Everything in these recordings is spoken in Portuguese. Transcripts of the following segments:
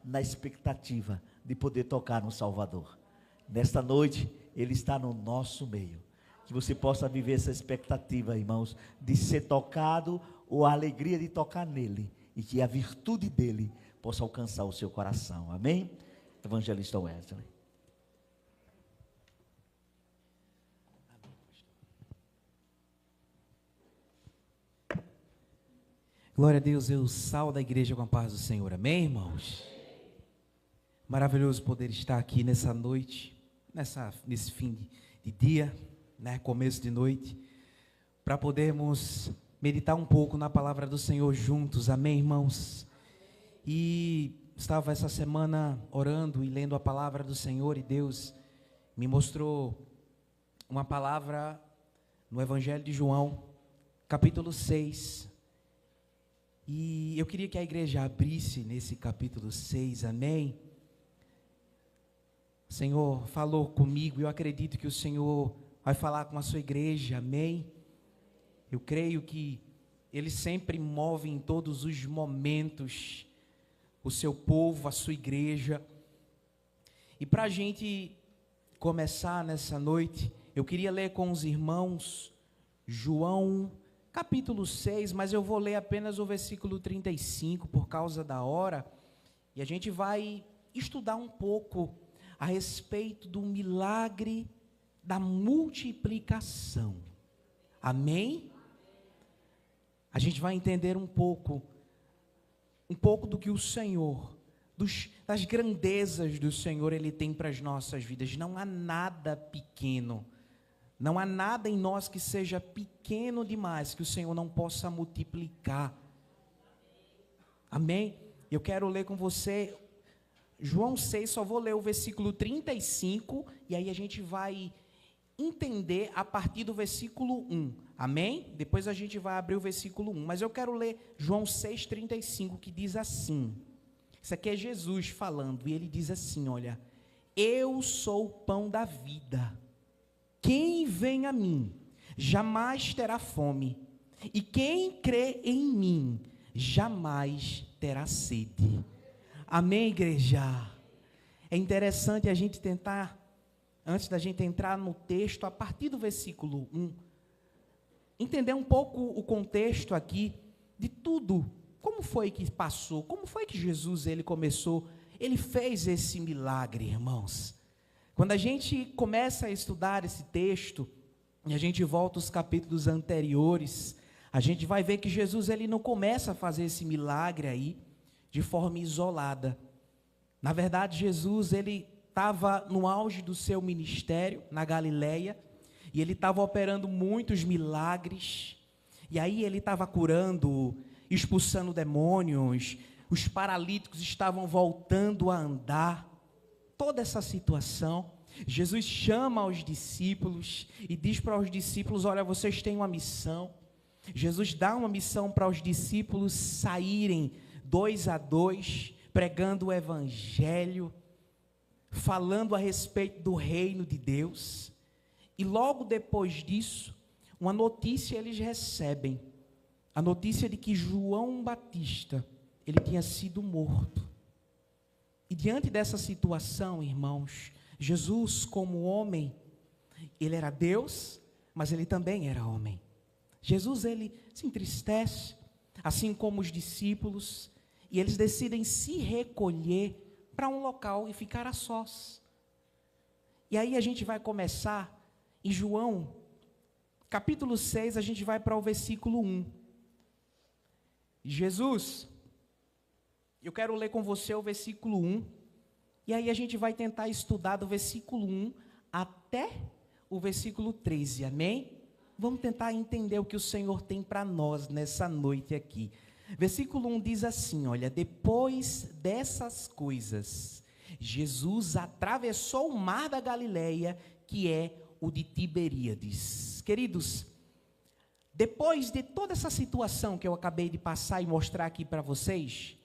na expectativa de poder tocar no Salvador. Nesta noite, Ele está no nosso meio. Que você possa viver essa expectativa, irmãos, de ser tocado, ou a alegria de tocar nele, e que a virtude dele possa alcançar o seu coração. Amém? Evangelista Wesley. Glória a Deus, eu saúdo a igreja com a paz do Senhor, amém, irmãos? Maravilhoso poder estar aqui nessa noite, nesse fim de dia, né, começo de noite, para podermos meditar um pouco na palavra do Senhor juntos, amém, irmãos? E estava essa semana orando e lendo a palavra do Senhor, e Deus me mostrou uma palavra no Evangelho de João, capítulo 6, e eu queria que a igreja abrisse nesse capítulo 6, amém? O Senhor falou comigo, e eu acredito que o Senhor vai falar com a sua igreja, amém? Eu creio que Ele sempre move em todos os momentos o seu povo, a sua igreja. E para a gente começar nessa noite, eu queria ler com os irmãos João capítulo 6, mas eu vou ler apenas o versículo 35 por causa da hora, e a gente vai estudar um pouco a respeito do milagre da multiplicação, amém? A gente vai entender um pouco do que o Senhor, das grandezas do Senhor, Ele tem para as nossas vidas. Não há nada pequeno, não há nada em nós que seja pequeno demais, que o Senhor não possa multiplicar, amém? Eu quero ler com você João 6, só vou ler o versículo 35, e aí a gente vai entender a partir do versículo 1, amém? Depois a gente vai abrir o versículo 1, mas eu quero ler João 6, 35, que diz assim, isso aqui é Jesus falando, e ele diz assim, olha, eu sou o pão da vida, quem vem a mim, jamais terá fome, e quem crê em mim, jamais terá sede. Amém, igreja? É interessante a gente tentar, antes da gente entrar no texto, a partir do versículo 1, entender um pouco o contexto aqui de tudo, como foi que passou, como foi que Jesus, ele começou, ele fez esse milagre, irmãos. Quando a gente começa a estudar esse texto, e a gente volta aos capítulos anteriores, a gente vai ver que Jesus, ele não começa a fazer esse milagre aí, de forma isolada. Na verdade, Jesus, ele estava no auge do seu ministério, na Galileia, e ele estava operando muitos milagres, e aí ele estava curando, expulsando demônios, os paralíticos estavam voltando a andar, toda essa situação. Jesus chama os discípulos, e diz para os discípulos, olha, vocês têm uma missão. Jesus dá uma missão para os discípulos saírem 2 a 2, pregando o evangelho, falando a respeito do reino de Deus, e logo depois disso, uma notícia eles recebem, a notícia de que João Batista, ele tinha sido morto, e diante dessa situação, irmãos, Jesus como homem, ele era Deus, mas ele também era homem. Jesus, ele se entristece, assim como os discípulos, e eles decidem se recolher para um local e ficar a sós. E aí a gente vai começar em João, capítulo 6, a gente vai para o versículo 1. Jesus, eu quero ler com você o versículo 1, e aí a gente vai tentar estudar do versículo 1 até o versículo 13, amém? Vamos tentar entender o que o Senhor tem para nós nessa noite aqui. Versículo 1 diz assim, olha, depois dessas coisas, Jesus atravessou o mar da Galileia, que é o de Tiberíades. Queridos, depois de toda essa situação que eu acabei de passar e mostrar aqui para vocês,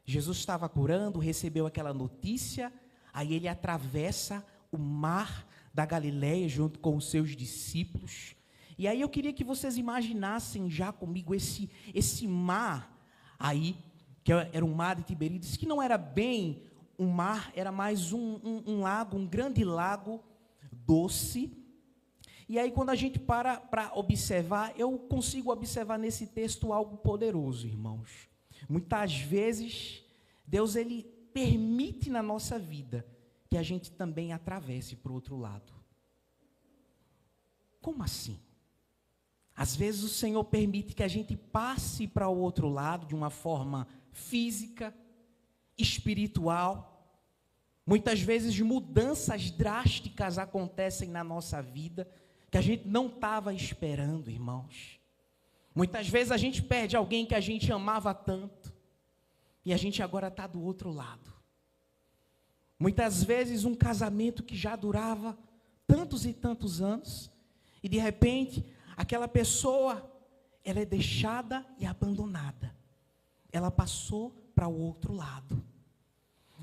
Jesus estava curando, recebeu aquela notícia, aí ele atravessa o mar da Galileia junto com os seus discípulos. E aí eu queria que vocês imaginassem já comigo esse mar aí, que era o mar de Tiberíades, que não era bem um mar, era mais um lago, um grande lago doce. E aí, quando a gente para observar, eu consigo observar nesse texto algo poderoso, irmãos. Muitas vezes, Deus, Ele permite na nossa vida que a gente também atravesse para o outro lado. Como assim? Às vezes o Senhor permite que a gente passe para o outro lado de uma forma física, espiritual. Muitas vezes mudanças drásticas acontecem na nossa vida que a gente não estava esperando, irmãos. Muitas vezes a gente perde alguém que a gente amava tanto e a gente agora está do outro lado. Muitas vezes um casamento que já durava tantos e tantos anos e de repente aquela pessoa, ela é deixada e abandonada. Ela passou para o outro lado.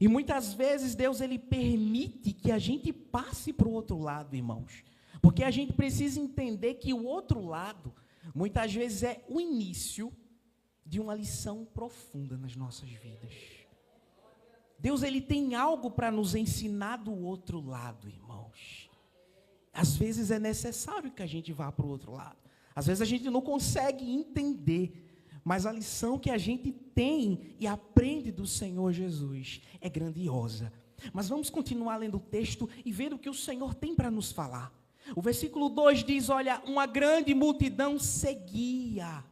E muitas vezes Deus, Ele permite que a gente passe para o outro lado, irmãos. Porque a gente precisa entender que o outro lado, muitas vezes é o início de uma lição profunda nas nossas vidas. Deus, Ele tem algo para nos ensinar do outro lado, irmãos. Às vezes é necessário que a gente vá para o outro lado. Às vezes a gente não consegue entender, mas a lição que a gente tem e aprende do Senhor Jesus é grandiosa. Mas vamos continuar lendo o texto e ver o que o Senhor tem para nos falar. O versículo 2 diz, olha, uma grande multidão seguia,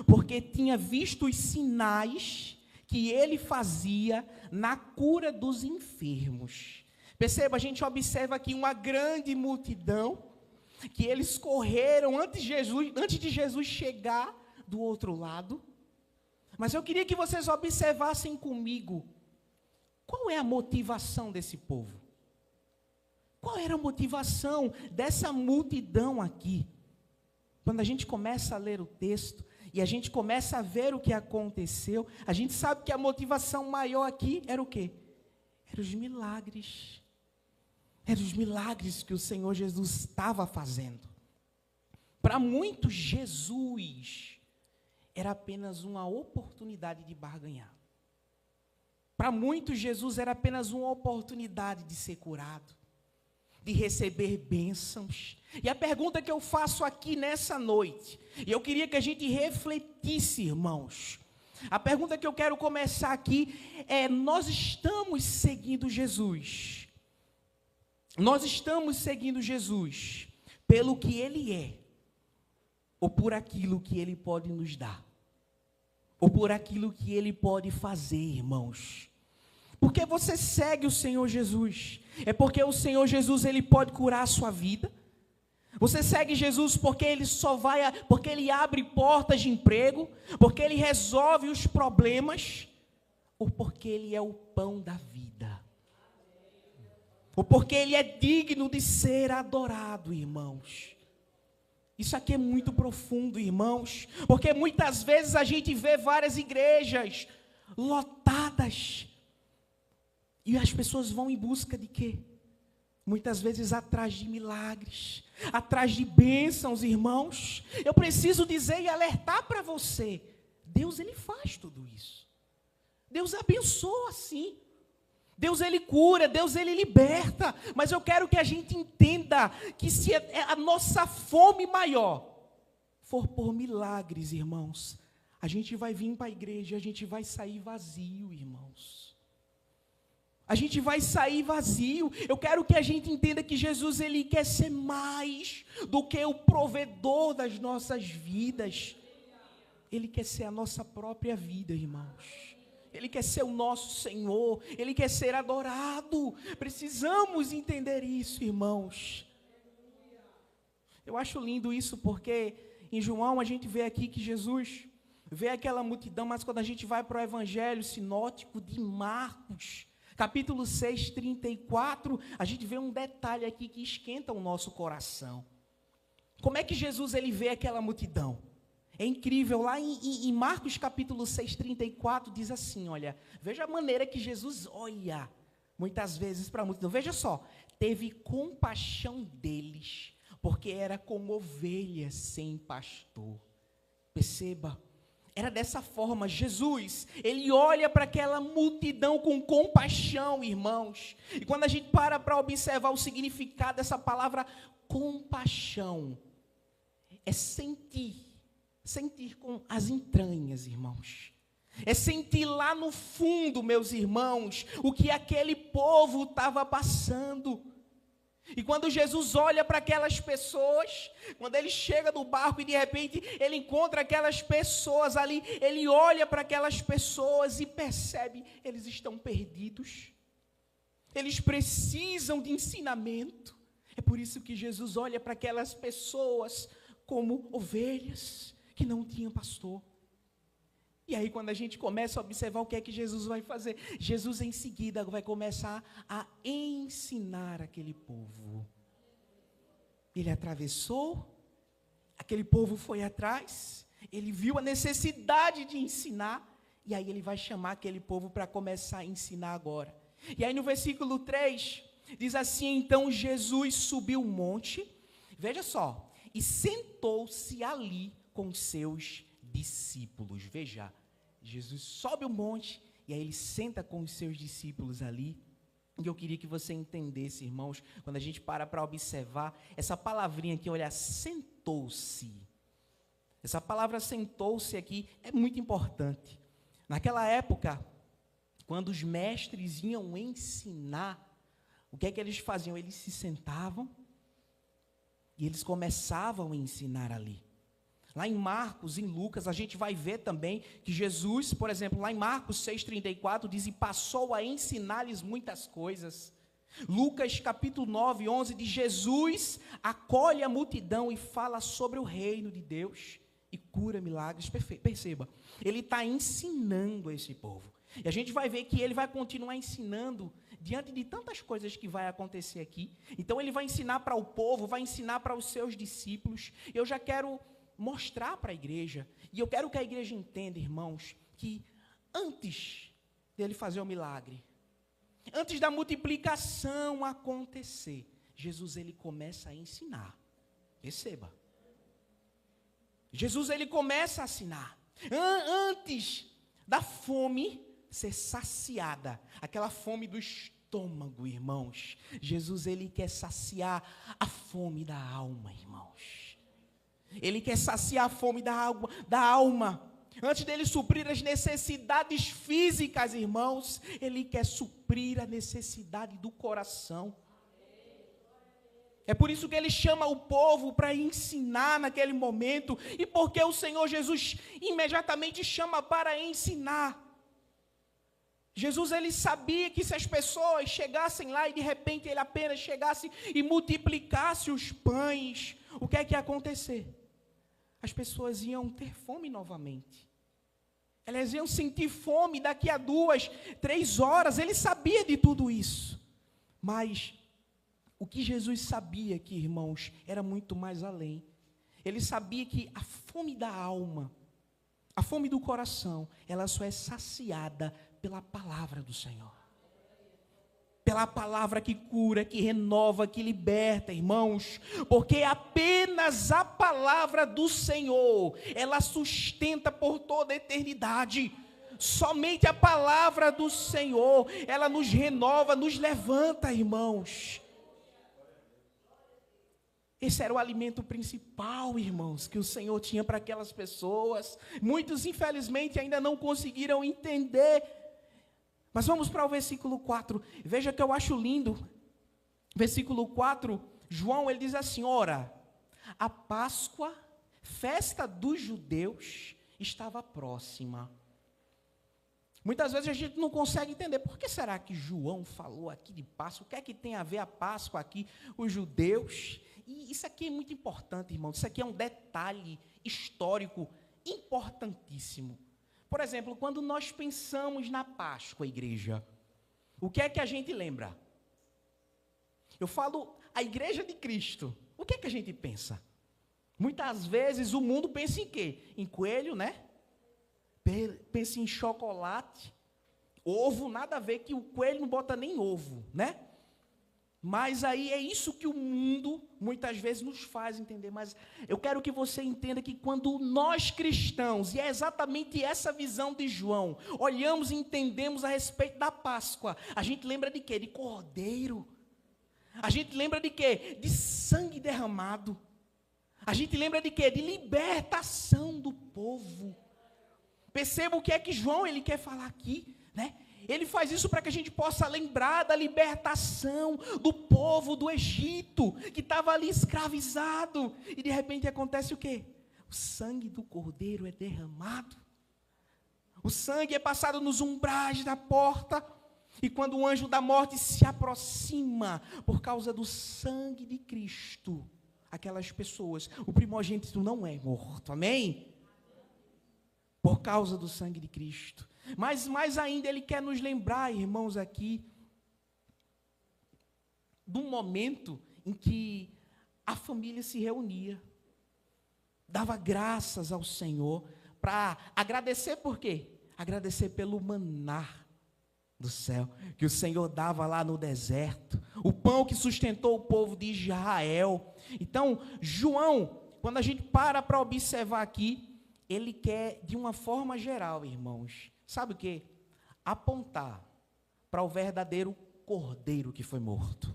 porque tinha visto os sinais que ele fazia na cura dos enfermos. Perceba, a gente observa aqui uma grande multidão, que eles correram antes de Jesus chegar do outro lado. Mas eu queria que vocês observassem comigo, qual é a motivação desse povo? Qual era a motivação dessa multidão aqui? Quando a gente começa a ler o texto e a gente começa a ver o que aconteceu, a gente sabe que a motivação maior aqui era o quê? Eram os milagres. Eram os milagres que o Senhor Jesus estava fazendo. Para muitos, Jesus era apenas uma oportunidade de barganhar. Para muitos, Jesus era apenas uma oportunidade de ser curado, de receber bênçãos. E a pergunta que eu faço aqui nessa noite, e eu queria que a gente refletisse, irmãos, a pergunta que eu quero começar aqui é: nós estamos seguindo Jesus? Nós estamos seguindo Jesus pelo que Ele é, ou por aquilo que Ele pode nos dar, ou por aquilo que Ele pode fazer, irmãos? Porque você segue o Senhor Jesus? É porque o Senhor Jesus, Ele pode curar a sua vida? Você segue Jesus porque porque Ele abre portas de emprego, porque Ele resolve os problemas, ou porque Ele é o pão da vida? Ou porque Ele é digno de ser adorado, irmãos? Isso aqui é muito profundo, irmãos, porque muitas vezes a gente vê várias igrejas lotadas, e as pessoas vão em busca de quê? Muitas vezes atrás de milagres, atrás de bênçãos, irmãos. Eu preciso dizer e alertar para você, Deus, Ele faz tudo isso. Deus abençoa sim. Deus, Ele cura, Deus, Ele liberta. Mas eu quero que a gente entenda que se a nossa fome maior for por milagres, irmãos, a gente vai vir para a igreja, a gente vai sair vazio, irmãos. A gente vai sair vazio. Eu quero que a gente entenda que Jesus, Ele quer ser mais do que o provedor das nossas vidas. Ele quer ser a nossa própria vida, irmãos. Ele quer ser o nosso Senhor. Ele quer ser adorado. Precisamos entender isso, irmãos. Eu acho lindo isso porque em João a gente vê aqui que Jesus vê aquela multidão, mas quando a gente vai para o Evangelho sinótico de Marcos, capítulo 6, 34, a gente vê um detalhe aqui que esquenta o nosso coração. Como é que Jesus, Ele vê aquela multidão? É incrível, lá em Marcos capítulo 6, 34, diz assim, olha, veja a maneira que Jesus olha, muitas vezes para a multidão. Veja só, teve compaixão deles, porque era como ovelhas sem pastor. Perceba, era dessa forma. Jesus, ele olha para aquela multidão com compaixão, irmãos. E quando a gente para observar o significado dessa palavra compaixão, é sentir com as entranhas, irmãos. É sentir lá no fundo, meus irmãos, o que aquele povo estava passando. E quando Jesus olha para aquelas pessoas, quando ele chega no barco e de repente ele encontra aquelas pessoas ali, ele olha para aquelas pessoas e percebe, eles estão perdidos. Eles precisam de ensinamento. É por isso que Jesus olha para aquelas pessoas como ovelhas que não tinham pastor. E aí quando a gente começa a observar o que é que Jesus vai fazer, Jesus em seguida vai começar a ensinar aquele povo. Ele atravessou, aquele povo foi atrás, ele viu a necessidade de ensinar, e aí ele vai chamar aquele povo para começar a ensinar agora. E aí no versículo 3, diz assim, então Jesus subiu um monte, veja só, e sentou-se ali com seus discípulos. Veja, Jesus sobe o monte e aí ele senta com os seus discípulos ali. E eu queria que você entendesse, irmãos, quando a gente para observar essa palavrinha aqui, olha, sentou-se. Essa palavra sentou-se aqui é muito importante. Naquela época, quando os mestres iam ensinar, o que é que eles faziam? Eles se sentavam e eles começavam a ensinar ali. Lá em Marcos, em Lucas, a gente vai ver também que Jesus, por exemplo, lá em Marcos 6,34, diz, e passou a ensinar-lhes muitas coisas. Lucas capítulo 9, 11, diz, Jesus acolhe a multidão e fala sobre o reino de Deus e cura milagres. Perceba, ele está ensinando a esse povo. E a gente vai ver que ele vai continuar ensinando diante de tantas coisas que vai acontecer aqui. Então ele vai ensinar para o povo, vai ensinar para os seus discípulos. Eu já quero mostrar para a igreja, e eu quero que a igreja entenda, irmãos, que antes dele fazer o milagre, antes da multiplicação acontecer, Jesus ele começa a ensinar. Perceba. Jesus ele começa a ensinar. Antes da fome ser saciada, aquela fome do estômago, irmãos, Jesus ele quer saciar a fome da alma, irmãos. Ele quer saciar a fome da alma. Antes dele suprir as necessidades físicas, irmãos, ele quer suprir a necessidade do coração. É por isso que ele chama o povo para ensinar naquele momento. E porque o Senhor Jesus imediatamente chama para ensinar. Jesus ele sabia que se as pessoas chegassem lá e de repente ele apenas chegasse e multiplicasse os pães, o que é que ia acontecer? As pessoas iam ter fome novamente. Elas iam sentir fome daqui a 2, 3 horas. Ele sabia de tudo isso. Mas o que Jesus sabia aqui, irmãos, era muito mais além. Ele sabia que a fome da alma, a fome do coração, ela só é saciada pela palavra do Senhor. Pela palavra que cura, que renova, que liberta, irmãos. Porque apenas a palavra do Senhor, ela sustenta por toda a eternidade. Somente a palavra do Senhor, ela nos renova, nos levanta, irmãos. Esse era o alimento principal, irmãos, que o Senhor tinha para aquelas pessoas. Muitos, infelizmente, ainda não conseguiram entender. Mas vamos para o versículo 4. Veja que eu acho lindo. Versículo 4, João, ele diz assim, ora, a Páscoa, festa dos judeus, estava próxima. Muitas vezes a gente não consegue entender, por que será que João falou aqui de Páscoa? O que é que tem a ver a Páscoa aqui, os judeus? E isso aqui é muito importante, irmão. Isso aqui é um detalhe histórico importantíssimo. Por exemplo, quando nós pensamos na Páscoa, igreja, o que é que a gente lembra? Eu falo a igreja de Cristo. O que é que a gente pensa? Muitas vezes o mundo pensa em quê? Em coelho, né? Pensa em chocolate, ovo, nada a ver, que o coelho não bota nem ovo, né? Mas aí é isso que o mundo muitas vezes nos faz entender. Mas eu quero que você entenda que quando nós cristãos, e é exatamente essa visão de João, olhamos e entendemos a respeito da Páscoa, a gente lembra de quê? De cordeiro. A gente lembra de quê? De sangue derramado. A gente lembra de quê? De libertação do povo. Perceba o que é que João ele quer falar aqui, né? Ele faz isso para que a gente possa lembrar da libertação do povo do Egito, que estava ali escravizado. E de repente acontece o quê? O sangue do cordeiro é derramado. O sangue é passado nos umbrais da porta. E quando o anjo da morte se aproxima, por causa do sangue de Cristo, aquelas pessoas, o primogênito não é morto, amém? Por causa do sangue de Cristo. Mas mais ainda, ele quer nos lembrar, irmãos, aqui, de um momento em que a família se reunia, dava graças ao Senhor, para agradecer por quê? Agradecer pelo maná do céu, que o Senhor dava lá no deserto, o pão que sustentou o povo de Israel. Então, João, quando a gente para observar aqui, ele quer, de uma forma geral, irmãos, sabe o quê? Apontar para o verdadeiro cordeiro que foi morto.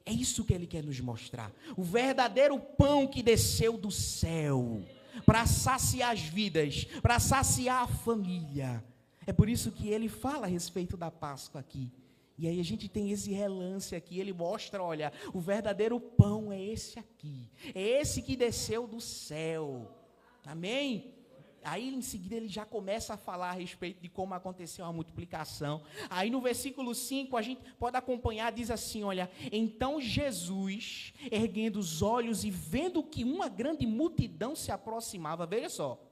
É isso que ele quer nos mostrar. O verdadeiro pão que desceu do céu, para saciar as vidas, para saciar a família. É por isso que ele fala a respeito da Páscoa aqui. E aí a gente tem esse relance aqui, ele mostra, olha, o verdadeiro pão é esse aqui. É esse que desceu do céu. Amém? Aí em seguida ele já começa a falar a respeito de como aconteceu a multiplicação. Aí no versículo 5 a gente pode acompanhar, diz assim, olha, então Jesus, erguendo os olhos e vendo que uma grande multidão se aproximava, veja só,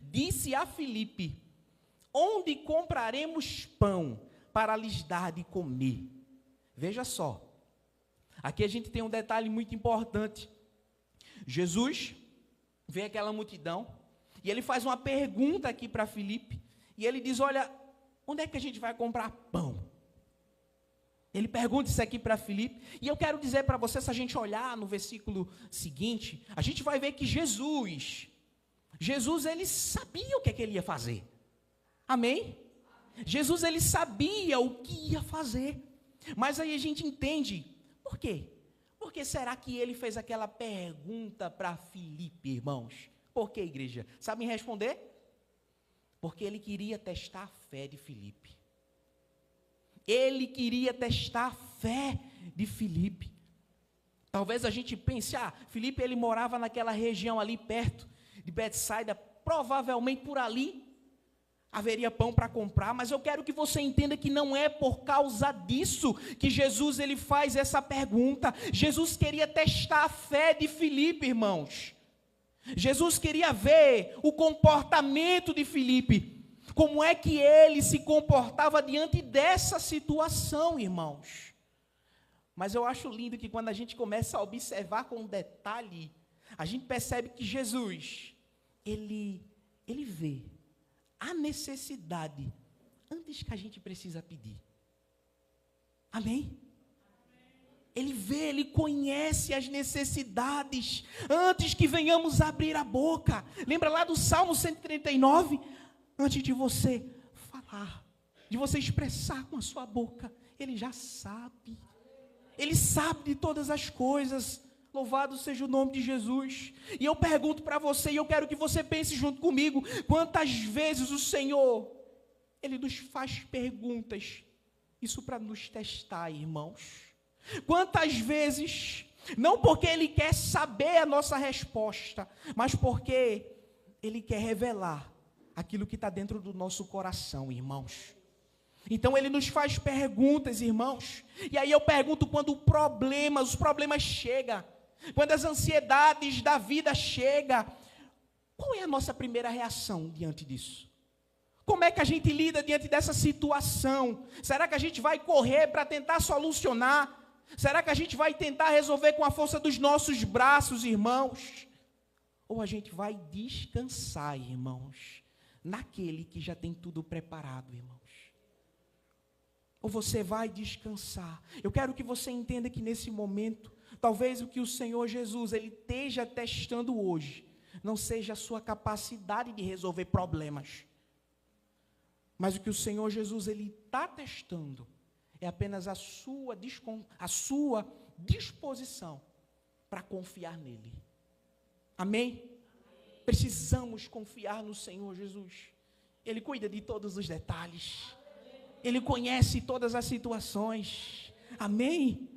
disse a Filipe, onde compraremos pão para lhes dar de comer? Veja só, aqui a gente tem um detalhe muito importante. Jesus vê aquela multidão e ele faz uma pergunta aqui para Filipe, e ele diz, olha, onde é que a gente vai comprar pão? Ele pergunta isso aqui para Filipe, e eu quero dizer para você, se a gente olhar no versículo seguinte, a gente vai ver que Jesus ele sabia o que é que ele ia fazer. Amém? Jesus, ele sabia o que ia fazer. Mas aí a gente entende, por quê? Por que será que ele fez aquela pergunta para Filipe, irmãos? Por que, igreja? Sabe me responder? Porque ele queria testar a fé de Filipe. Ele queria testar a fé de Filipe. Talvez a gente pense, Filipe ele morava naquela região ali perto de Betsaida, provavelmente por ali haveria pão para comprar, mas eu quero que você entenda que não é por causa disso que Jesus ele faz essa pergunta. Jesus queria testar a fé de Filipe, irmãos. Jesus queria ver o comportamento de Filipe, como é que ele se comportava diante dessa situação, irmãos. Mas eu acho lindo que quando a gente começa a observar com detalhe, a gente percebe que Jesus, ele vê a necessidade antes que a gente precisa pedir. Amém? Ele vê, ele conhece as necessidades antes que venhamos abrir a boca. Lembra lá do Salmo 139? Antes de você falar, de você expressar com a sua boca, ele já sabe. Ele sabe de todas as coisas. Louvado seja o nome de Jesus. E eu pergunto para você, e eu quero que você pense junto comigo, quantas vezes o Senhor, ele nos faz perguntas, isso para nos testar, irmãos. Quantas vezes, não porque ele quer saber a nossa resposta, mas porque ele quer revelar aquilo que está dentro do nosso coração, irmãos. Então ele nos faz perguntas, irmãos, e aí eu pergunto, quando os problemas chegam, quando as ansiedades da vida chegam, qual é a nossa primeira reação diante disso? Como é que a gente lida diante dessa situação? Será que a gente vai correr para tentar solucionar? Será que a gente vai tentar resolver com a força dos nossos braços, irmãos? Ou a gente vai descansar, irmãos, naquele que já tem tudo preparado, irmãos? ou você vai descansar? Eu quero que você entenda que nesse momento, talvez o que o Senhor Jesus ele esteja testando hoje, não seja a sua capacidade de resolver problemas, mas o que o Senhor Jesus ele está testando é apenas a sua disposição para confiar nele. Amém? Precisamos confiar no Senhor Jesus. Ele cuida de todos os detalhes. Ele conhece todas as situações. Amém?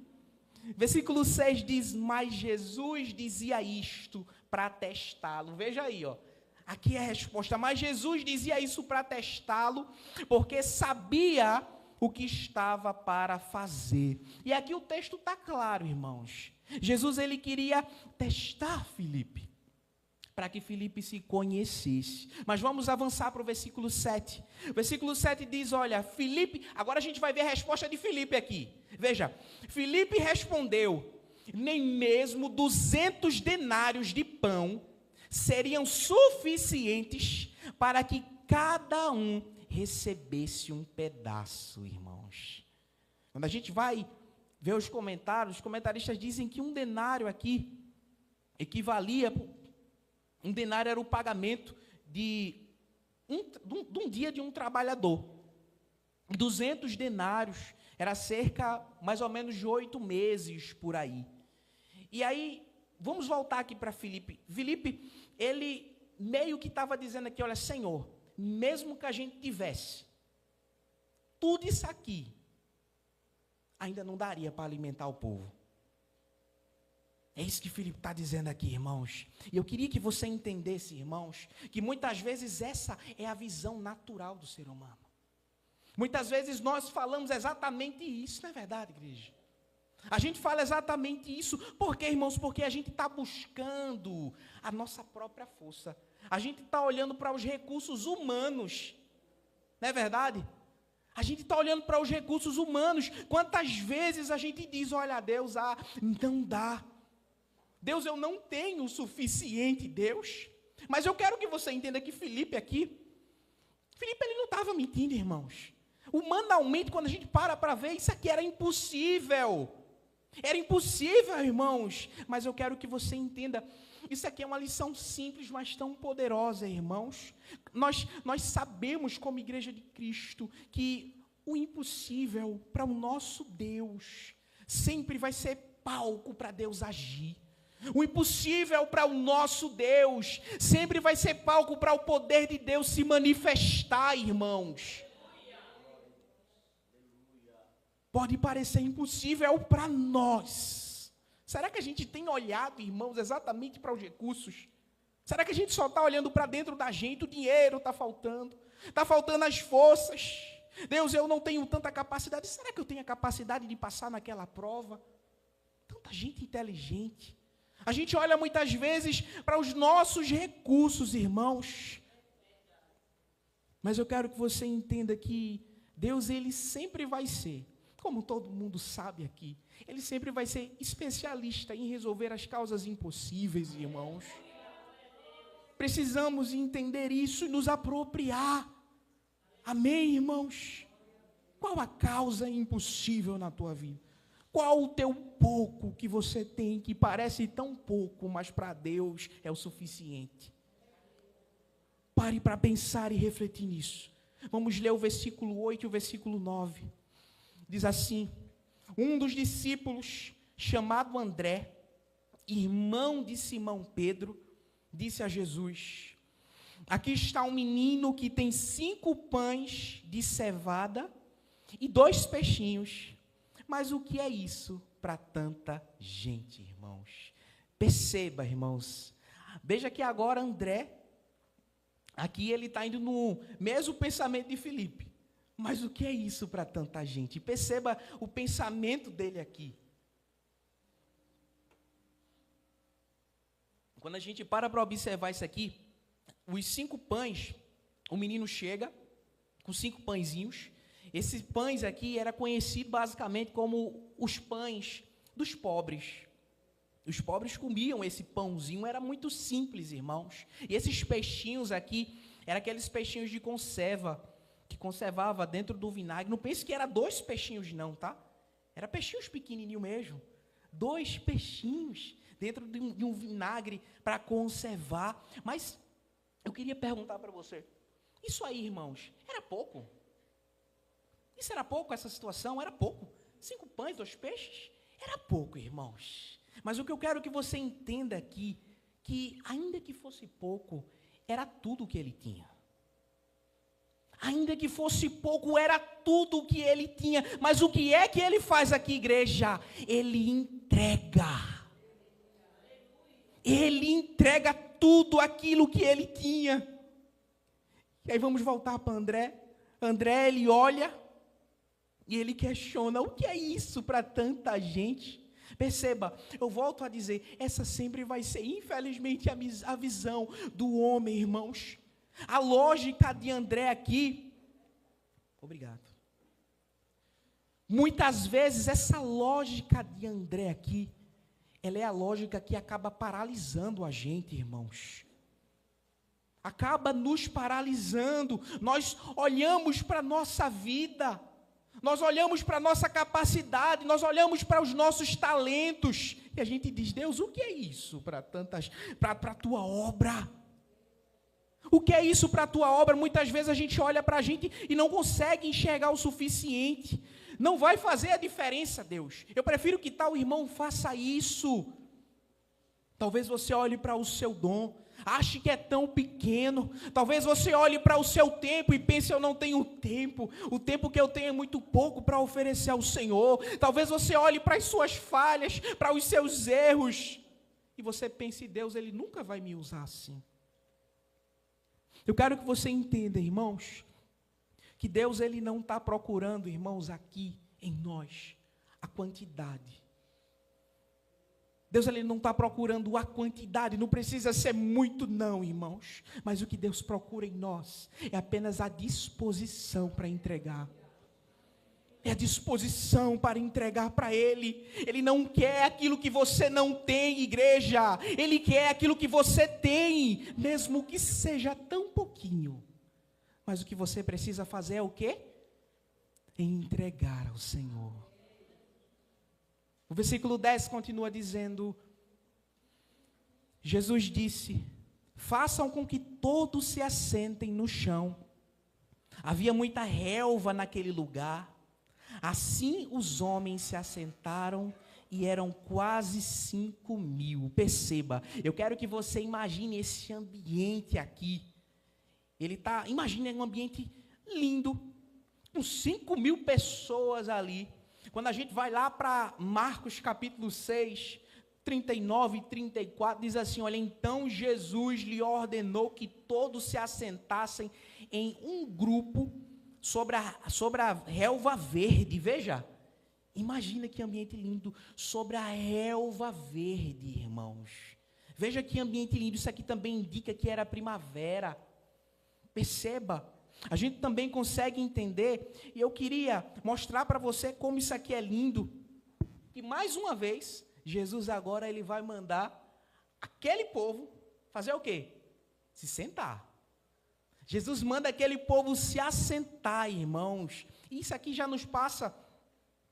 Versículo 6 diz: mas Jesus dizia isto para testá-lo. Veja aí, ó. Aqui é a resposta. Mas Jesus dizia isso para testá-lo, porque sabia o que estava para fazer. E aqui o texto está claro, irmãos. Jesus ele queria testar Filipe, para que Filipe se conhecesse. Mas vamos avançar para o versículo 7. O versículo 7 diz, olha, Filipe, agora a gente vai ver a resposta de Filipe aqui. Veja, Filipe respondeu, nem mesmo 200 denários de pão seriam suficientes para que cada um recebesse um pedaço, irmãos. Quando a gente vai ver os comentários, os comentaristas dizem que um denário aqui equivalia, um denário era o pagamento de um dia de um trabalhador. 200 denários era cerca, mais ou menos, de 8 meses por aí. E aí, vamos voltar aqui para Filipe. Filipe, ele meio que estava dizendo aqui, olha, Senhor, mesmo que a gente tivesse tudo isso aqui, ainda não daria para alimentar o povo. É isso que Filipe está dizendo aqui, irmãos. E eu queria que você entendesse, irmãos, que muitas vezes essa é a visão natural do ser humano. Muitas vezes nós falamos exatamente isso, não é verdade, igreja? A gente fala exatamente isso. Por quê, irmãos? Porque a gente está buscando a nossa própria força. A gente está olhando para os recursos humanos. Não é verdade? A gente está olhando para os recursos humanos. Quantas vezes a gente diz, olha, Deus, não dá. Deus, eu não tenho o suficiente, Deus. Mas eu quero que você entenda que Filipe aqui, Filipe ele não estava mentindo, irmãos. Humanamente, quando a gente para ver, isso aqui era impossível. Era impossível, irmãos. Mas eu quero que você entenda, isso aqui é uma lição simples, mas tão poderosa, irmãos. Nós sabemos, como igreja de Cristo, que o impossível para o nosso Deus sempre vai ser palco para Deus agir. O impossível para o nosso Deus sempre vai ser palco para o poder de Deus se manifestar, irmãos. Pode parecer impossível para nós. Será que a gente tem olhado, irmãos, exatamente para os recursos? Será que a gente só está olhando para dentro da gente? O dinheiro está faltando as forças. Deus, eu não tenho tanta capacidade. Será que eu tenho a capacidade de passar naquela prova? Tanta gente inteligente. A gente olha muitas vezes para os nossos recursos, irmãos. Mas eu quero que você entenda que Deus, ele sempre vai ser, como todo mundo sabe aqui, ele sempre vai ser especialista em resolver as causas impossíveis, irmãos. Precisamos entender isso e nos apropriar. Amém, irmãos? Qual a causa impossível na tua vida? Qual o teu pouco que você tem, que parece tão pouco, mas para Deus é o suficiente? Pare para pensar e refletir nisso. Vamos ler o versículo 8 e o versículo 9. Diz assim: um dos discípulos, chamado André, irmão de Simão Pedro, disse a Jesus: aqui está um menino que tem 5 pães de cevada e 2 peixinhos. Mas o que é isso para tanta gente, irmãos? Perceba, irmãos. Veja que agora André, aqui ele está indo no mesmo pensamento de Filipe. Mas o que é isso para tanta gente? Perceba o pensamento dele aqui. Quando a gente para observar isso aqui, os 5 pães, o menino chega com 5 pãezinhos. Esses pães aqui era conhecido basicamente como os pães dos pobres. Os pobres comiam esse pãozinho, era muito simples, irmãos. E esses peixinhos aqui, eram aqueles peixinhos de conserva, que conservava dentro do vinagre. Não pense que era 2 peixinhos não, tá? Era peixinhos pequenininhos mesmo. 2 peixinhos dentro de um vinagre para conservar. Mas eu queria perguntar para você, isso aí, irmãos, era pouco? Isso era pouco, essa situação? Era pouco. 5 pães, 2 peixes? Era pouco, irmãos. Mas o que eu quero que você entenda aqui, que ainda que fosse pouco, era tudo o que ele tinha. Ainda que fosse pouco, era tudo o que ele tinha. Mas o que é que ele faz aqui, igreja? Ele entrega. Ele entrega tudo aquilo que ele tinha. E aí vamos voltar para André. André, ele olha e ele questiona, o que é isso para tanta gente? Perceba, eu volto a dizer, essa sempre vai ser, infelizmente, a visão do homem, irmãos. A lógica de André aqui, obrigado. Muitas vezes essa lógica de André aqui, ela é a lógica que acaba paralisando a gente, irmãos. Acaba nos paralisando. Nós olhamos para a nossa vida, nós olhamos para a nossa capacidade, nós olhamos para os nossos talentos, e a gente diz, Deus, o que é isso para a tua obra? O que é isso para a tua obra? Muitas vezes a gente olha para a gente e não consegue enxergar o suficiente. Não vai fazer a diferença, Deus. Eu prefiro que tal irmão faça isso. Talvez você olhe para o seu dom, ache que é tão pequeno. Talvez você olhe para o seu tempo e pense, eu não tenho tempo. O tempo que eu tenho é muito pouco para oferecer ao Senhor. Talvez você olhe para as suas falhas, para os seus erros, e você pense, Deus, Ele nunca vai me usar assim. Eu quero que você entenda, irmãos, que Deus ele não está procurando, irmãos, aqui em nós, a quantidade. Deus ele não está procurando a quantidade, não precisa ser muito não, irmãos. Mas o que Deus procura em nós é apenas a disposição para entregar. É a disposição para entregar para Ele. Ele não quer aquilo que você não tem, igreja. Ele quer aquilo que você tem, mesmo que seja tão pouquinho. Mas o que você precisa fazer é o quê? Entregar ao Senhor. O versículo 10 continua dizendo, Jesus disse, façam com que todos se assentem no chão. Havia muita relva naquele lugar. Assim os homens se assentaram e eram quase 5.000. Perceba, eu quero que você imagine esse ambiente aqui. Imagine um ambiente lindo, com 5.000 pessoas ali. Quando a gente vai lá para Marcos capítulo 6, 39 e 34, diz assim, olha, então Jesus lhe ordenou que todos se assentassem em um grupo sobre a relva verde. Veja, imagina que ambiente lindo, sobre a relva verde, irmãos. Veja que ambiente lindo, isso aqui também indica que era primavera. Perceba, a gente também consegue entender, e eu queria mostrar para você como isso aqui é lindo, que mais uma vez, Jesus agora ele vai mandar aquele povo fazer o quê? Se sentar. Jesus manda aquele povo se assentar, irmãos. Isso aqui já nos passa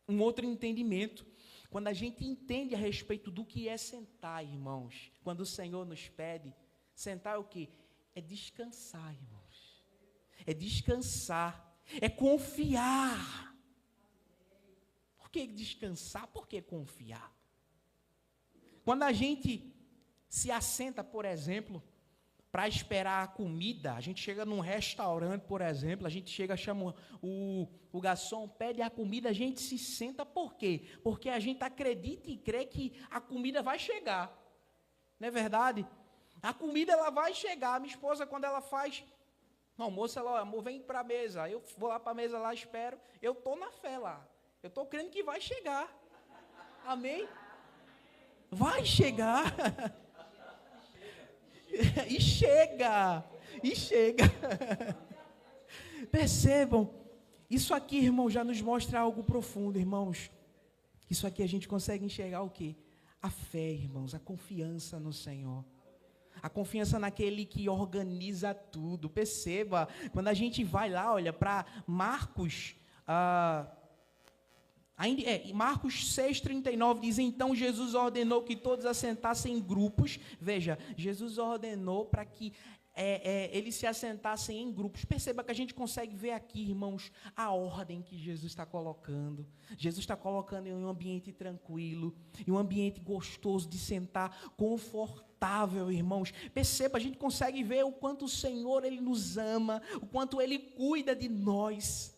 um outro entendimento. Quando a gente entende a respeito do que é sentar, irmãos, quando o Senhor nos pede, sentar é o quê? É descansar, irmãos. É descansar, é confiar. Por que descansar? Por que confiar? Quando a gente se assenta, por exemplo, para esperar a comida, a gente chega num restaurante, por exemplo, a gente chega, chama o garçom, pede a comida, a gente se senta, por quê? Porque a gente acredita e crê que a comida vai chegar, não é verdade? A comida ela vai chegar, a minha esposa quando ela faz no almoço, ela, amor, vem para a mesa, eu vou lá para a mesa lá, espero, eu estou na fé lá, eu estou crendo que vai chegar, amém? Vai chegar. E chega. Percebam, isso aqui, irmão, já nos mostra algo profundo, irmãos. Isso aqui a gente consegue enxergar o quê? A fé, irmãos, a confiança no Senhor. A confiança naquele que organiza tudo. Perceba, quando a gente vai lá, olha, para Marcos, Marcos 6,39 diz, então Jesus ordenou que todos assentassem em grupos. Veja, Jesus ordenou para que eles se assentassem em grupos. Perceba que a gente consegue ver aqui, irmãos, a ordem que Jesus está colocando. Jesus está colocando em um ambiente tranquilo, em um ambiente gostoso de sentar, confortável, irmãos. Perceba, a gente consegue ver o quanto o Senhor, Ele nos ama, o quanto Ele cuida de nós.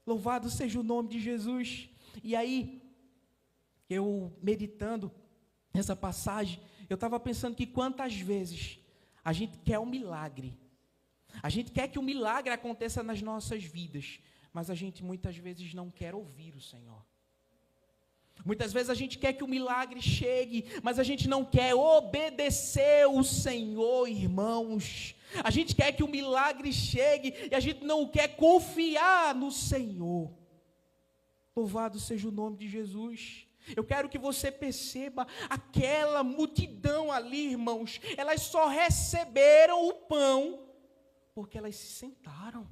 Louvado seja o nome de Jesus. E aí, eu meditando nessa passagem, eu estava pensando que quantas vezes a gente quer um milagre. A gente quer que o milagre aconteça nas nossas vidas, mas a gente muitas vezes não quer ouvir o Senhor. Muitas vezes a gente quer que o milagre chegue, mas a gente não quer obedecer o Senhor, irmãos. A gente quer que o milagre chegue e a gente não quer confiar no Senhor. Louvado seja o nome de Jesus. Eu quero que você perceba aquela multidão ali, irmãos. Elas só receberam o pão porque elas se sentaram.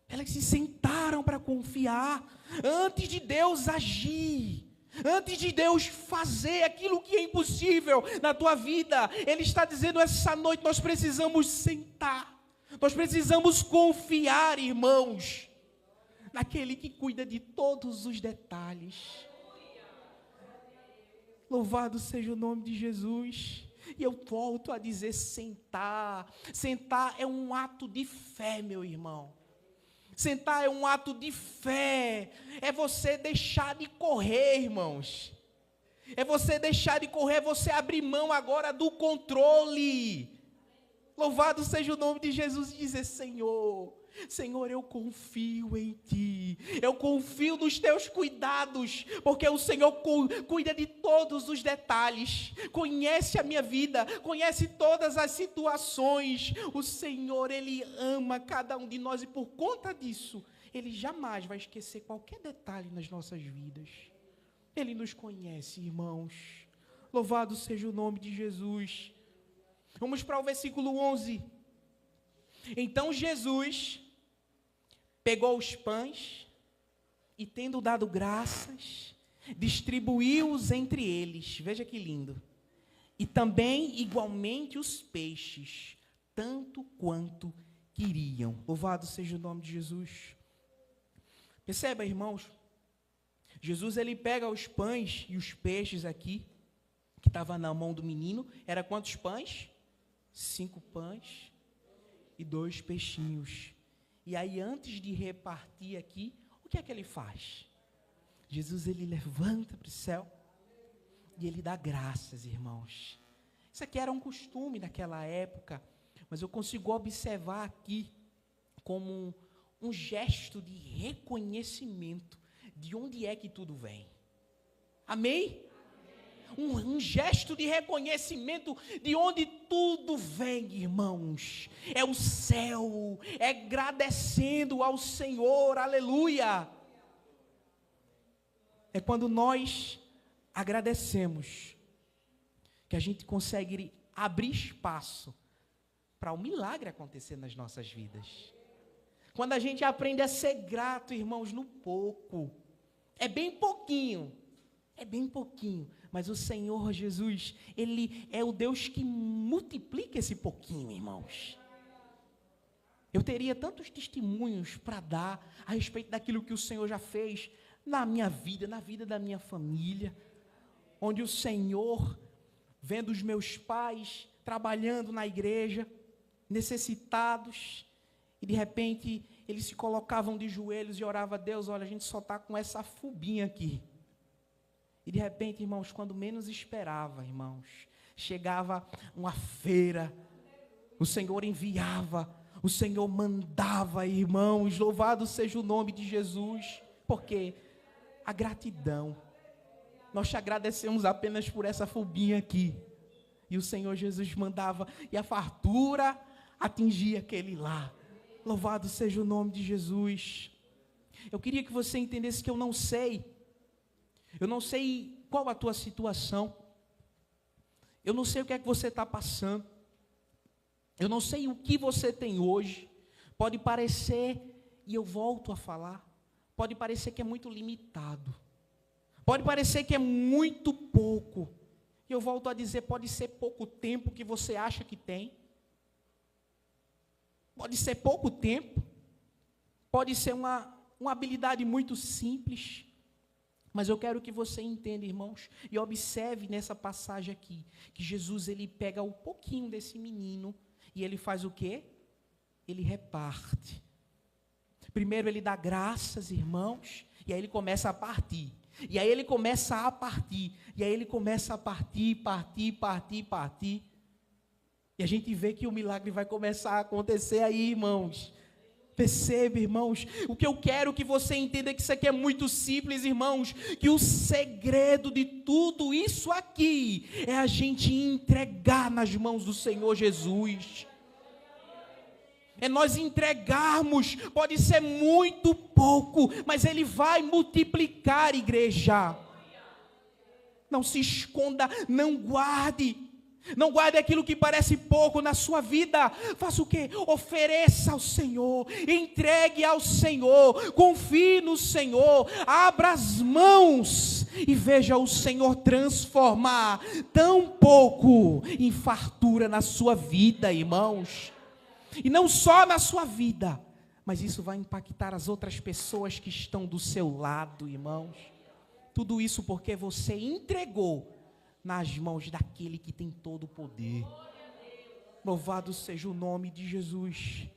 Elas se sentaram para confiar. Antes de Deus agir, antes de Deus fazer aquilo que é impossível na tua vida, Ele está dizendo essa noite, nós precisamos sentar. Nós precisamos confiar, irmãos, naquele que cuida de todos os detalhes. Louvado seja o nome de Jesus. E eu volto a dizer, sentar. Sentar é um ato de fé, meu irmão. Sentar é um ato de fé. É você deixar de correr, irmãos. É você deixar de correr, é você abrir mão agora do controle. Louvado seja o nome de Jesus e dizer, Senhor, eu confio em Ti, eu confio nos Teus cuidados, porque o Senhor cuida de todos os detalhes, conhece a minha vida, conhece todas as situações. O Senhor, Ele ama cada um de nós e por conta disso, Ele jamais vai esquecer qualquer detalhe nas nossas vidas. Ele nos conhece, irmãos. Louvado seja o nome de Jesus. Vamos para o versículo 11. Então Jesus pegou os pães e, tendo dado graças, distribuiu-os entre eles. Veja que lindo. E também igualmente os peixes, tanto quanto queriam. Louvado seja o nome de Jesus. Perceba, irmãos, Jesus ele pega os pães e os peixes aqui, que estava na mão do menino. Era quantos pães? 5 pães e 2 peixinhos. E aí, antes de repartir aqui, o que é que ele faz? Jesus, ele levanta para o céu e ele dá graças, irmãos. Isso aqui era um costume naquela época, mas eu consigo observar aqui como um gesto de reconhecimento de onde é que tudo vem. Amém? Um gesto de reconhecimento de onde tudo vem, irmãos. É o céu, é agradecendo ao Senhor, aleluia. É quando nós agradecemos que a gente consegue abrir espaço para o milagre acontecer nas nossas vidas. Quando a gente aprende a ser grato, irmãos, no pouco. É bem pouquinho, mas o Senhor Jesus, Ele é o Deus que multiplica esse pouquinho, irmãos. Eu teria tantos testemunhos para dar a respeito daquilo que o Senhor já fez na minha vida, na vida da minha família, onde o Senhor, vendo os meus pais trabalhando na igreja, necessitados, e de repente eles se colocavam de joelhos e oravam a Deus, olha, a gente só está com essa fubinha aqui. E de repente, irmãos, quando menos esperava, irmãos, chegava uma feira, o Senhor enviava, o Senhor mandava, irmãos, louvado seja o nome de Jesus, porque a gratidão, nós te agradecemos apenas por essa fubinha aqui, e o Senhor Jesus mandava, e a fartura atingia aquele lá, louvado seja o nome de Jesus. Eu queria que você entendesse que eu não sei qual a tua situação. Eu não sei o que é que você está passando. Eu não sei o que você tem hoje. Pode parecer, e eu volto a falar, pode parecer que é muito limitado. Pode parecer que é muito pouco. E eu volto a dizer, pode ser pouco tempo que você acha que tem. Pode ser pouco tempo. Pode ser uma habilidade muito simples. Mas eu quero que você entenda, irmãos, e observe nessa passagem aqui, que Jesus, ele pega um pouquinho desse menino, e ele faz o quê? Ele reparte. Primeiro ele dá graças, irmãos, e aí ele começa a partir. E aí ele começa a partir. E aí ele começa a partir. E a gente vê que o milagre vai começar a acontecer aí, irmãos. Perceba, irmãos, o que eu quero que você entenda é que isso aqui é muito simples, irmãos, que o segredo de tudo isso aqui é a gente entregar nas mãos do Senhor Jesus. É nós entregarmos, pode ser muito pouco, mas Ele vai multiplicar, igreja. Não se esconda, não guarde. Não guarde aquilo que parece pouco na sua vida. Faça o quê? Ofereça ao Senhor, entregue ao Senhor, confie no Senhor, abra as mãos e veja o Senhor transformar tão pouco em fartura na sua vida, irmãos. E não só na sua vida, mas isso vai impactar as outras pessoas que estão do seu lado, irmãos. Tudo isso porque você entregou nas mãos daquele que tem todo o poder. Louvado seja o nome de Jesus.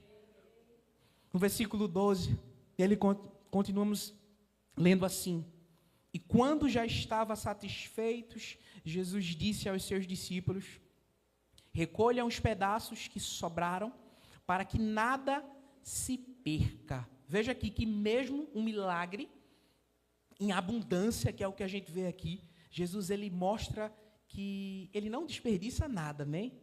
No versículo 12, continuamos lendo assim: e quando já estava satisfeitos, Jesus disse aos seus discípulos: recolham os pedaços que sobraram, para que nada se perca. Veja aqui que mesmo um milagre em abundância, que é o que a gente vê aqui, Jesus, ele mostra que ele não desperdiça nada, amém?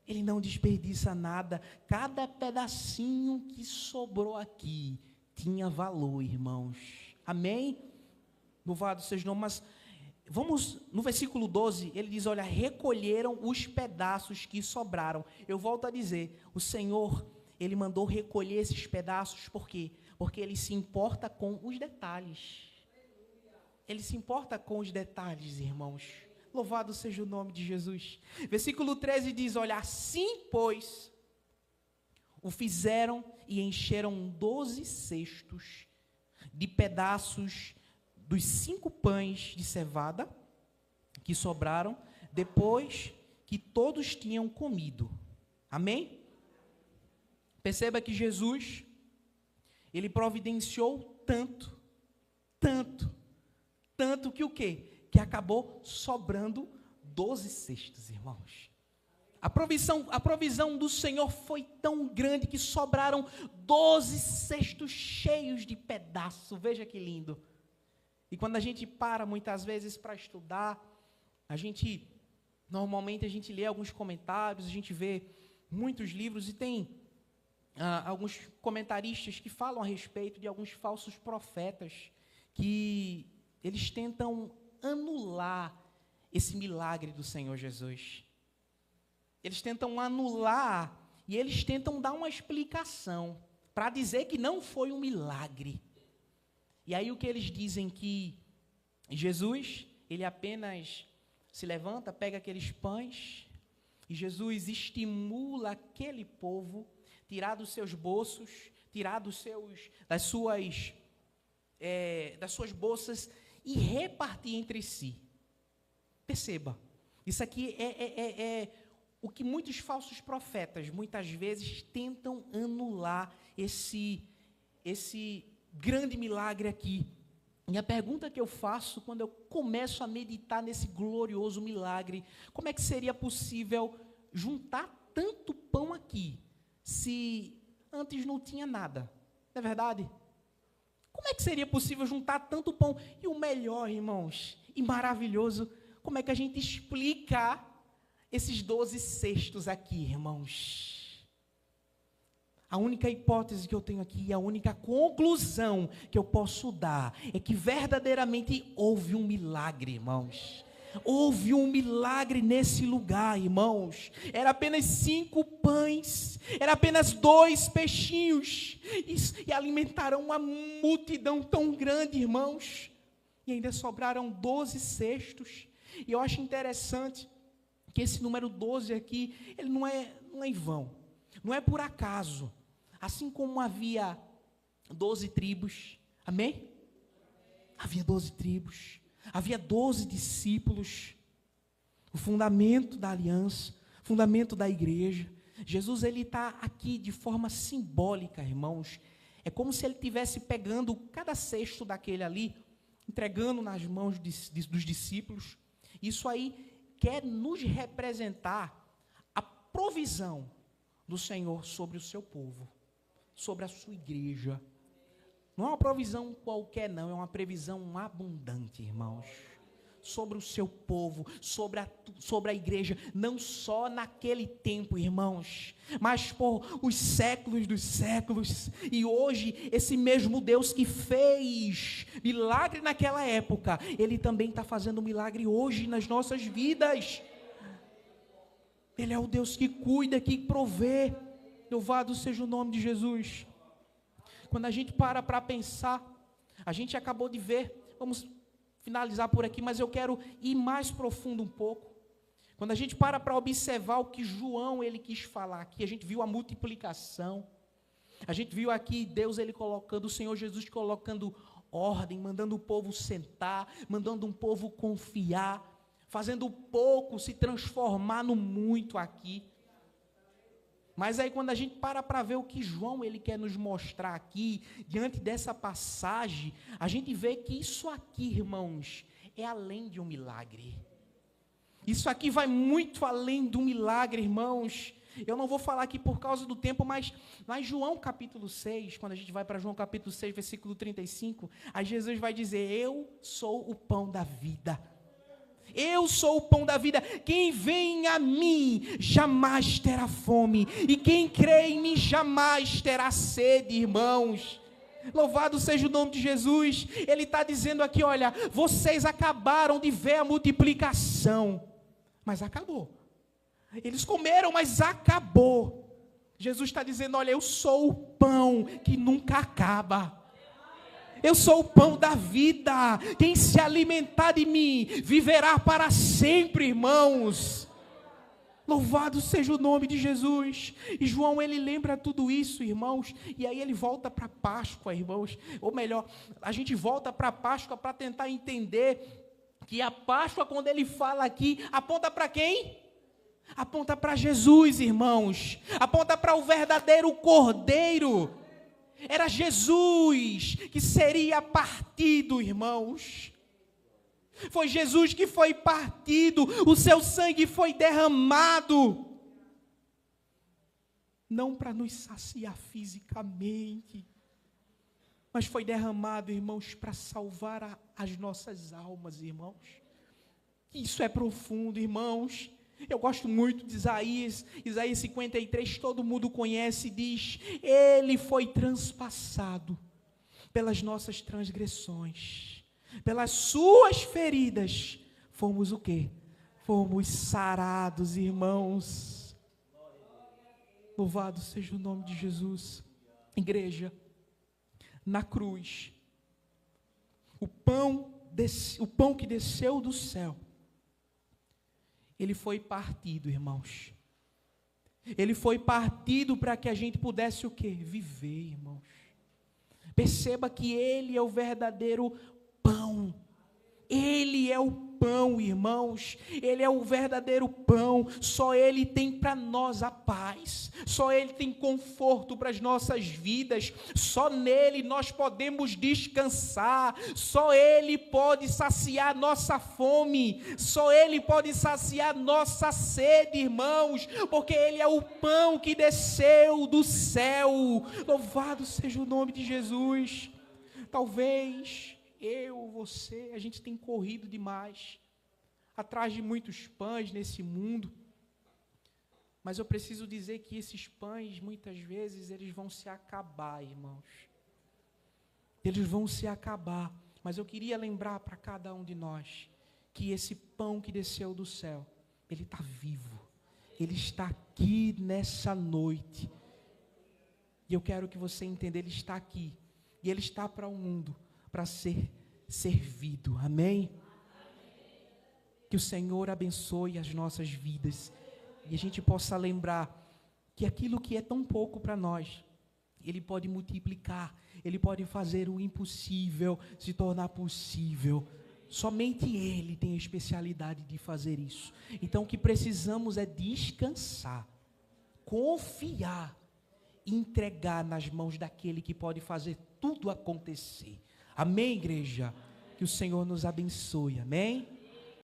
Ele não desperdiça nada. Cada pedacinho que sobrou aqui tinha valor, irmãos. Amém? Louvado seja o nome. Mas vamos, no versículo 12, ele diz, olha, recolheram os pedaços que sobraram. Eu volto a dizer, o Senhor, ele mandou recolher esses pedaços, por quê? Porque ele se importa com os detalhes. Ele se importa com os detalhes, irmãos. Louvado seja o nome de Jesus. Versículo 13 diz, olha, assim, pois, o fizeram e encheram 12 cestos de pedaços dos 5 pães de cevada que sobraram, depois que todos tinham comido. Amém? Perceba que Jesus, ele providenciou tanto que o quê? Que acabou sobrando 12 cestos, irmãos. A provisão do Senhor foi tão grande que sobraram 12 cestos cheios de pedaço. Veja que lindo. E quando a gente para muitas vezes para estudar, normalmente a gente lê alguns comentários, a gente vê muitos livros e tem alguns comentaristas que falam a respeito de alguns falsos profetas que eles tentam anular esse milagre do Senhor Jesus. Eles tentam anular e eles tentam dar uma explicação para dizer que não foi um milagre. E aí o que eles dizem que Jesus, ele apenas se levanta, pega aqueles pães e Jesus estimula aquele povo, tirar dos seus bolsos, tirar das suas bolsas e repartir entre si. Perceba, isso aqui é o que muitos falsos profetas, muitas vezes, tentam anular esse grande milagre aqui. E a pergunta que eu faço quando eu começo a meditar nesse glorioso milagre, como é que seria possível juntar tanto pão aqui, se antes não tinha nada? Não é verdade? Como é que seria possível juntar tanto pão? E o melhor, irmãos, e maravilhoso, como é que a gente explica esses 12 cestos aqui, irmãos? A única hipótese que eu tenho aqui, a única conclusão que eu posso dar, é que verdadeiramente houve um milagre, irmãos. Houve um milagre nesse lugar, irmãos. Era apenas 5 pães, era apenas 2 peixinhos, e alimentaram uma multidão tão grande, irmãos. E ainda sobraram 12 cestos. E eu acho interessante que esse número 12 aqui, ele não é em vão, não é por acaso. Assim como havia 12 tribos, amém? Havia 12 tribos, havia 12 discípulos, o fundamento da aliança, fundamento da igreja. Jesus, ele está aqui de forma simbólica, irmãos. É como se ele estivesse pegando cada cesto daquele ali, entregando nas mãos dos discípulos. Isso aí quer nos representar a provisão do Senhor sobre o seu povo, sobre a sua igreja. Não é uma provisão qualquer, não, é uma previsão abundante, irmãos, sobre o seu povo, sobre a igreja, não só naquele tempo, irmãos, mas por os séculos dos séculos. E hoje, esse mesmo Deus que fez milagre naquela época, Ele também está fazendo milagre hoje nas nossas vidas. Ele é o Deus que cuida, que provê. Louvado seja o nome de Jesus. Quando a gente para pensar, a gente acabou de ver, vamos finalizar por aqui, mas eu quero ir mais profundo um pouco. Quando a gente para observar o que João ele quis falar aqui, a gente viu a multiplicação, a gente viu aqui Deus ele colocando, o Senhor Jesus colocando ordem, mandando o povo sentar, mandando um povo confiar, fazendo o pouco se transformar no muito aqui. Mas aí quando a gente para ver o que João ele quer nos mostrar aqui, diante dessa passagem, a gente vê que isso aqui, irmãos, é além de um milagre. Isso aqui vai muito além do milagre, irmãos. Eu não vou falar aqui por causa do tempo, mas lá em João capítulo 6, quando a gente vai para João capítulo 6, versículo 35, aí Jesus vai dizer: eu sou o pão da vida. Eu sou o pão da vida, quem vem a mim jamais terá fome, e quem crê em mim jamais terá sede, irmãos. Louvado seja o nome de Jesus. Ele está dizendo aqui, olha, vocês acabaram de ver a multiplicação, mas acabou. Eles comeram, mas acabou. Jesus está dizendo, olha, eu sou o pão que nunca acaba. Eu sou o pão da vida, quem se alimentar de mim, viverá para sempre, irmãos. Louvado seja o nome de Jesus. E João, ele lembra tudo isso, irmãos, e aí ele volta para a Páscoa, irmãos, ou melhor, a gente volta para a Páscoa para tentar entender que a Páscoa, quando ele fala aqui, aponta para quem? Aponta para Jesus, irmãos, aponta para o verdadeiro Cordeiro. Era Jesus que seria partido, irmãos. Foi Jesus que foi partido, o seu sangue foi derramado. Não para nos saciar fisicamente, mas foi derramado, irmãos, para salvar as nossas almas, irmãos. Isso é profundo, irmãos. Eu gosto muito de Isaías 53, todo mundo conhece, diz, ele foi transpassado pelas nossas transgressões, pelas suas feridas, fomos o quê? Fomos sarados, irmãos. Louvado seja o nome de Jesus. Igreja, na cruz, o pão que desceu do céu, ele foi partido, irmãos. Ele foi partido para que a gente pudesse o quê? Viver, irmãos. Perceba que Ele é o verdadeiro pão. Ele é o pão, irmãos. Ele é o verdadeiro pão. Só Ele tem para nós a paz. Só Ele tem conforto para as nossas vidas. Só nele nós podemos descansar. Só Ele pode saciar nossa fome. Só Ele pode saciar nossa sede, irmãos. Porque Ele é o pão que desceu do céu. Louvado seja o nome de Jesus. Talvez você, a gente tem corrido demais atrás de muitos pães nesse mundo, mas eu preciso dizer que esses pães, muitas vezes, eles vão se acabar, irmãos. Eles vão se acabar, mas eu queria lembrar para cada um de nós que esse pão que desceu do céu, ele está vivo. Ele está aqui nessa noite. E eu quero que você entenda, ele está aqui. E ele está para o mundo, para ser servido. Amém? Que o Senhor abençoe as nossas vidas. E a gente possa lembrar que aquilo que é tão pouco para nós, Ele pode multiplicar. Ele pode fazer o impossível se tornar possível. Somente Ele tem a especialidade de fazer isso. Então o que precisamos é descansar, confiar, entregar nas mãos daquele que pode fazer tudo acontecer. Amém, igreja? Que o Senhor nos abençoe. Amém?